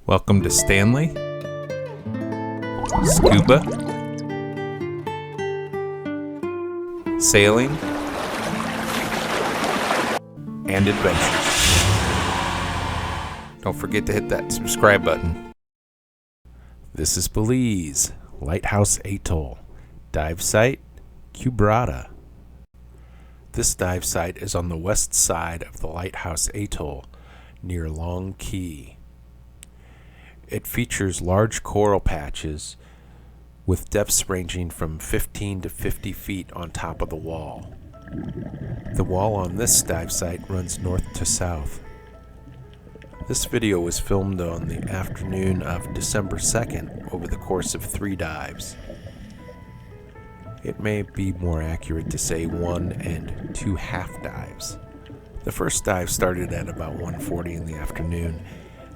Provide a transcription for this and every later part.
Welcome to Stanley, Scuba, Sailing, and Adventures. Don't forget to hit that subscribe button. This is Belize, Lighthouse Atoll, dive site, Quebrada. This dive site is on the west side of the Lighthouse Atoll, near Long Key. It features large coral patches with depths ranging from 15 to 50 feet on top of the wall. The wall on this dive site runs north to south. This video was filmed on the afternoon of December 2nd over the course of 3 dives. It may be more accurate to say 1 and 2 half dives. The first dive started at about 1:40 in the afternoon,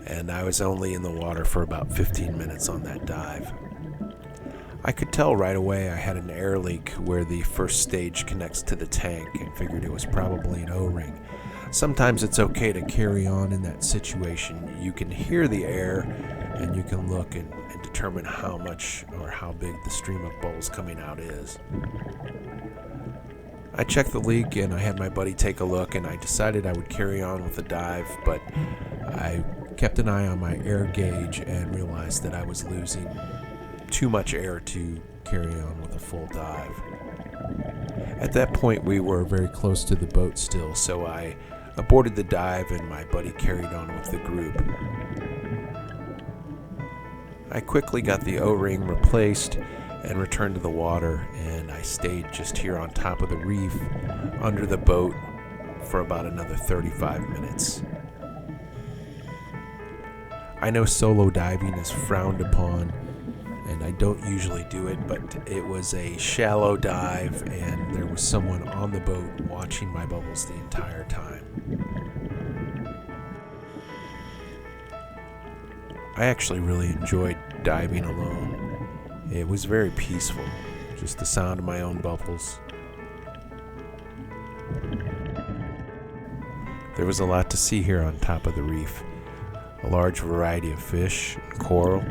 and I was only in the water for about 15 minutes on that dive. I could tell right away I had an air leak where the first stage connects to the tank and figured it was probably an O-ring. Sometimes it's okay to carry on in that situation. You can hear the air and you can look and determine how much or how big the stream of bubbles coming out is. I checked the leak and I had my buddy take a look, and I decided I would carry on with the dive, but I kept an eye on my air gauge and realized that I was losing too much air to carry on with a full dive. At that point, we were very close to the boat still, so I aborted the dive and my buddy carried on with the group. I quickly got the O-ring replaced and returned to the water, and I stayed just here on top of the reef under the boat for about another 35 minutes. I know solo diving is frowned upon, and I don't usually do it, but it was a shallow dive and there was someone on the boat watching my bubbles the entire time. I actually really enjoyed diving alone. It was very peaceful, just the sound of my own bubbles. There was a lot to see here on top of the reef. A large variety of fish and coral.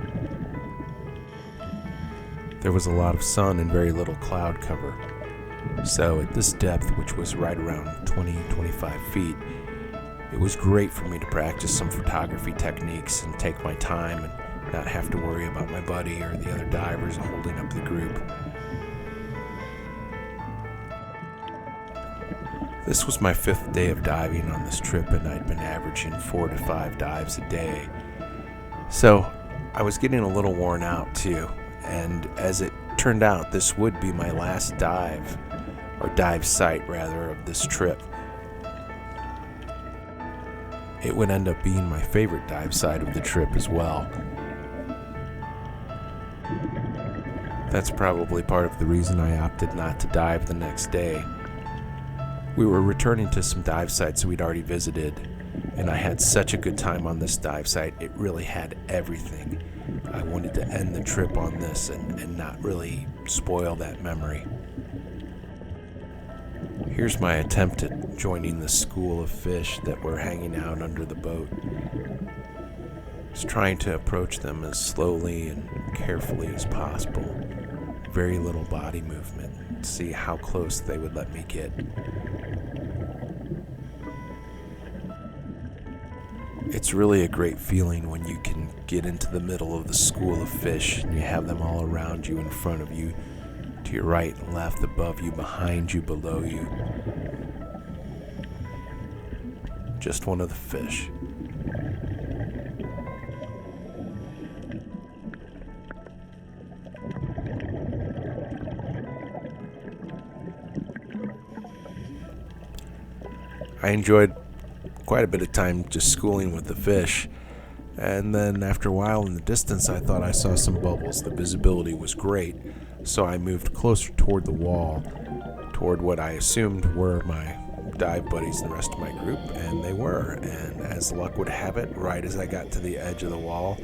There was a lot of sun and very little cloud cover. So at this depth, which was right around 20-25 feet, it was great for me to practice some photography techniques and take my time and not have to worry about my buddy or the other divers holding up the group. This was my 5th day of diving on this trip, and I'd been averaging 4 to 5 dives a day. So I was getting a little worn out too, and as it turned out, this would be my last dive, or dive site rather, of this trip. It would end up being my favorite dive site of the trip as well. That's probably part of the reason I opted not to dive the next day. We were returning to some dive sites we'd already visited, and I had such a good time on this dive site. It really had everything. I wanted to end the trip on this and not really spoil that memory. Here's my attempt at joining the school of fish that were hanging out under the boat. Just trying to approach them as slowly and carefully as possible. Very little body movement. See how close they would let me get. It's really a great feeling when you can get into the middle of the school of fish and you have them all around you, in front of you, to your right and left, above you, behind you, below you. Just one of the fish. I enjoyed quite a bit of time just schooling with the fish, and then after a while in the distance I thought I saw some bubbles. The visibility was great, so I moved closer toward the wall, toward what I assumed were my dive buddies and the rest of my group, and they were. And as luck would have it, right as I got to the edge of the wall,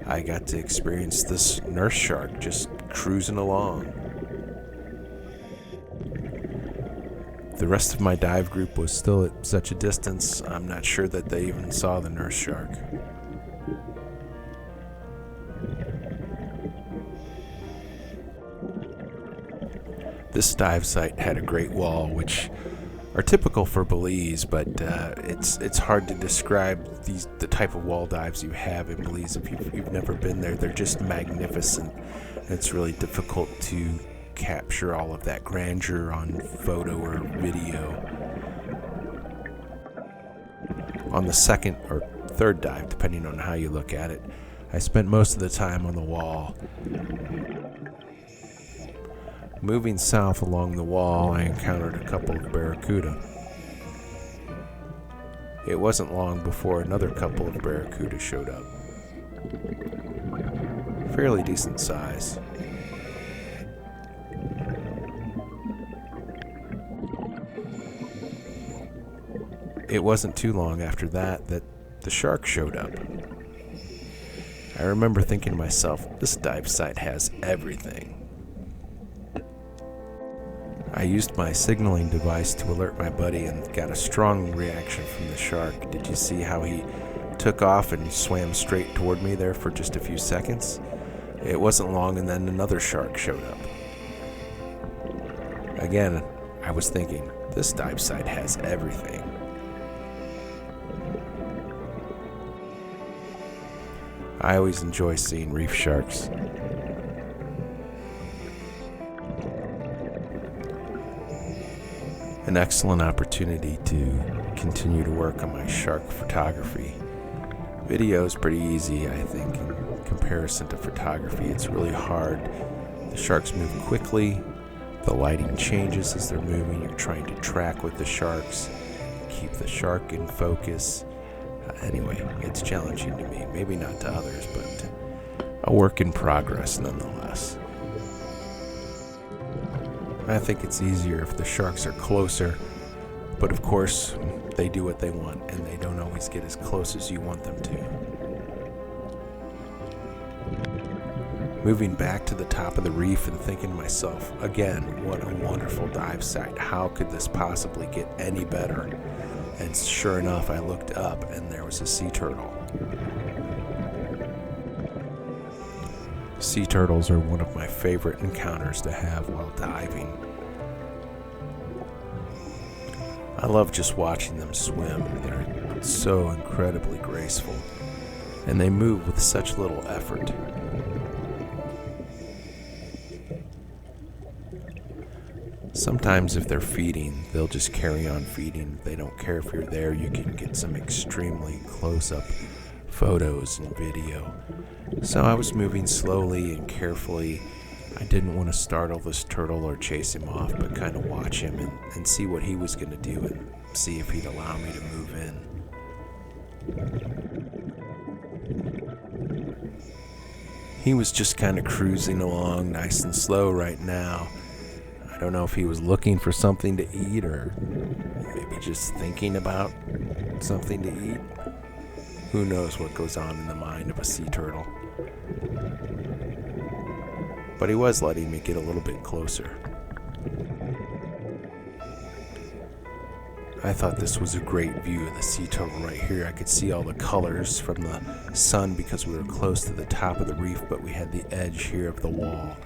I got to experience this nurse shark just cruising along. The rest of my dive group was still at such a distance, I'm not sure that they even saw the nurse shark. This dive site had a great wall, which are typical for Belize, but it's hard to describe the type of wall dives you have in Belize if you've never been there. They're just magnificent. It's really difficult to capture all of that grandeur on photo or video. On the second or third dive, depending on how you look at it, I spent most of the time on the wall. Moving south along the wall, I encountered a couple of barracuda. It wasn't long before another couple of barracuda showed up. Fairly decent size. It wasn't too long after that the shark showed up. I remember thinking to myself, this dive site has everything. I used my signaling device to alert my buddy and got a strong reaction from the shark. Did you see how he took off and swam straight toward me there for just a few seconds? It wasn't long and then another shark showed up. Again, I was thinking, this dive site has everything. I always enjoy seeing reef sharks. An excellent opportunity to continue to work on my shark photography. Video is pretty easy, I think, in comparison to photography. It's really hard. The sharks move quickly. The lighting changes as they're moving. You're trying to track with the sharks, keep the shark in focus. Anyway, it's challenging to me. Maybe not to others, but a work in progress nonetheless. I think it's easier if the sharks are closer, but of course, they do what they want, and they don't always get as close as you want them to. Moving back to the top of the reef and thinking to myself, again, what a wonderful dive site. How could this possibly get any better? And sure enough, I looked up and there was a sea turtle. Sea turtles are one of my favorite encounters to have while diving. I love just watching them swim. They're so incredibly graceful, and they move with such little effort. Sometimes if they're feeding, they'll just carry on feeding. They don't care if you're there. You can get some extremely close-up photos and video. So I was moving slowly and carefully. I didn't want to startle this turtle or chase him off, but kind of watch him and see what he was going to do and see if he'd allow me to move in. He was just kind of cruising along nice and slow right now. I don't know if he was looking for something to eat or maybe just thinking about something to eat. Who knows what goes on in the mind of a sea turtle. But he was letting me get a little bit closer. I thought this was a great view of the sea turtle right here. I could see all the colors from the sun because we were close to the top of the reef, but we had the edge here of the wall.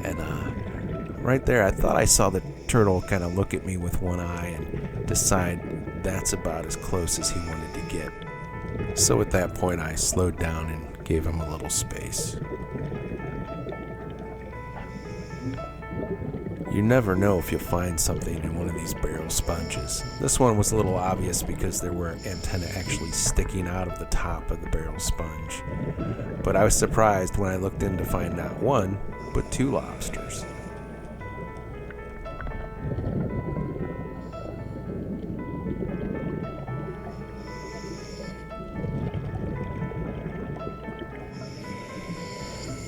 And right there, I thought I saw the turtle kind of look at me with one eye and decide that's about as close as he wanted to get. So at that point, I slowed down and gave him a little space. You never know if you'll find something in one of these barrel sponges. This one was a little obvious because there were antennae actually sticking out of the top of the barrel sponge. But I was surprised when I looked in to find not one, but 2 lobsters.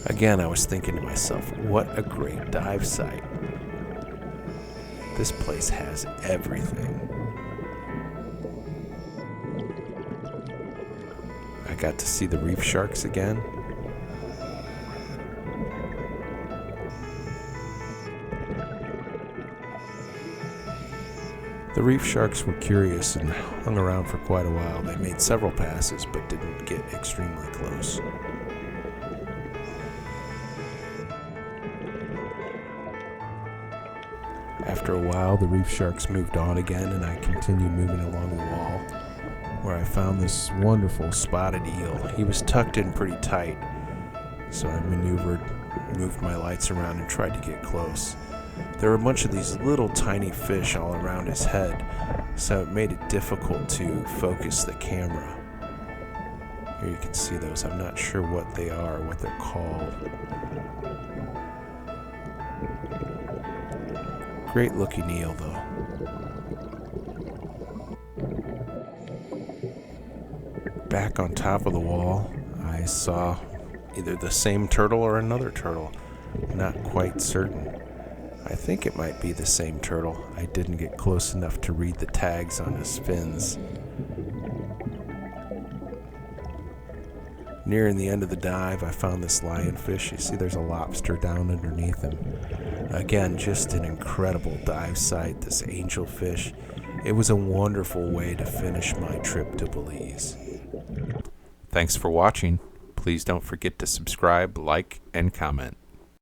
Again, I was thinking to myself, what a great dive site. This place has everything. I got to see the reef sharks again. The reef sharks were curious and hung around for quite a while. They made several passes but didn't get extremely close. After a while, the reef sharks moved on again, and I continued moving along the wall, where I found this wonderful spotted eel. He was tucked in pretty tight, so I moved my lights around and tried to get close. There were a bunch of these little tiny fish all around his head, so it made it difficult to focus the camera. Here you can see those. I'm not sure what they are, what they're called. Great looking eel, though. Back on top of the wall, I saw either the same turtle or another turtle. Not quite certain. I think it might be the same turtle. I didn't get close enough to read the tags on his fins. Nearing the end of the dive, I found this lionfish. You see there's a lobster down underneath him. Again, just an incredible dive site, this angelfish. It was a wonderful way to finish my trip to Belize. Thanks for watching. Please don't forget to subscribe, like, and comment.